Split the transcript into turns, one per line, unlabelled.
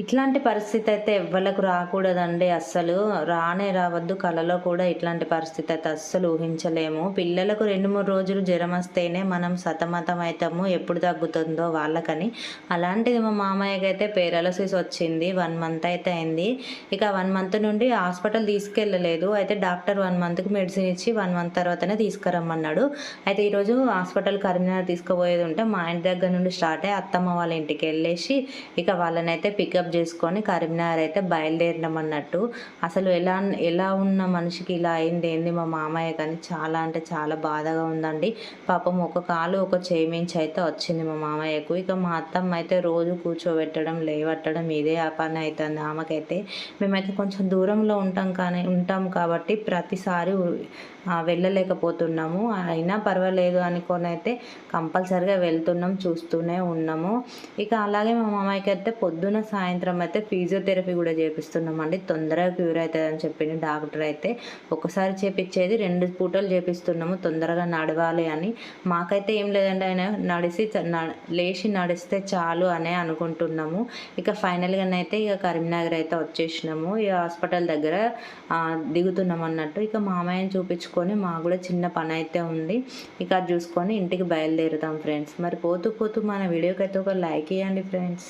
ఇట్లాంటి పరిస్థితి అయితే ఎవ్వలకు రాకూడదండి అస్సలు. రానే రావద్దు. కలలో కూడా ఇట్లాంటి పరిస్థితి అయితే అస్సలు ఊహించలేము. పిల్లలకు 2, 3 రోజులు జ్వరమొస్తేనే మనం సతమతమైతాము. ఎప్పుడు తగ్గుతుందో వాళ్ళకని. అలాంటిది మా మామయ్యకైతే పేరాలసిస్ వచ్చింది. 1 మంత్ అయితే అయింది. ఇక 1 మంత్ నుండి హాస్పిటల్ తీసుకెళ్ళలేదు. అయితే డాక్టర్ 1 మంత్‌కి మెడిసిన్ ఇచ్చి 1 మంత్ తర్వాతనే తీసుకురమ్మన్నాడు. అయితే ఈరోజు హాస్పిటల్ కరీంనగర్ తీసుకుపోయేది ఉంటే మా ఇంటి దగ్గర నుండి స్టార్ట్ అయ్యి అత్తమ్మ వాళ్ళ ఇంటికెళ్ళేసి ఇక వాళ్ళనైతే పికప్ చేసుకొని కరీంనగర్ అయితే బయలుదేరినాం అన్నట్టు. అసలు ఎలా ఎలా ఉన్న మనిషికి ఇలా అయింది ఏంది మా మామయ్య కానీ చాలా అంటే చాలా బాధగా ఉందండి. పాపం ఒక కాలు ఒక చేయి మించి అయితే వచ్చింది మా మామయ్యకు. ఇక మా అత్తమ్మ అయితే రోజు కూర్చోబెట్టడం లేవట్టడం ఇదే ఆ పని అవుతుంది ఆమెకైతే. మేమైతే కొంచెం దూరంలో ఉంటాం కాబట్టి ప్రతిసారి వెళ్ళలేకపోతున్నాము. అయినా పర్వాలేదు అనుకొని అయితే కంపల్సరిగా వెళ్తున్నాం, చూస్తూనే ఉన్నాము. ఇక అలాగే మా మామయ్యకి అయితే పొద్దున సాయంత్రం అయితే ఫిజియోథెరపీ కూడా చేపిస్తున్నామండి. తొందరగా క్యూర్ అవుతుందని చెప్పింది డాక్టర్ అయితే. ఒకసారి చేపించేది 2 పూటలు చేపిస్తున్నాము తొందరగా నడవాలి అని. మాకైతే ఏం లేదండి, ఆయన లేచి నడిస్తే చాలు అనే అనుకుంటున్నాము. ఇక ఫైనల్గానైతే ఇక కరీంనగర్ అయితే వచ్చేసినాము. ఇక హాస్పిటల్ దగ్గర దిగుతున్నాం అన్నట్టు. ఇక మామయ్యని చూపించుకొని మాకు కూడా చిన్న పని అయితే ఉంది. ఇక అది చూసుకొని ఇంటికి బయలుదేరుతాం ఫ్రెండ్స్. మరి పోతూ పోతూ మన వీడియోకి అయితే ఒక లైక్ ఇవ్వండి ఫ్రెండ్స్.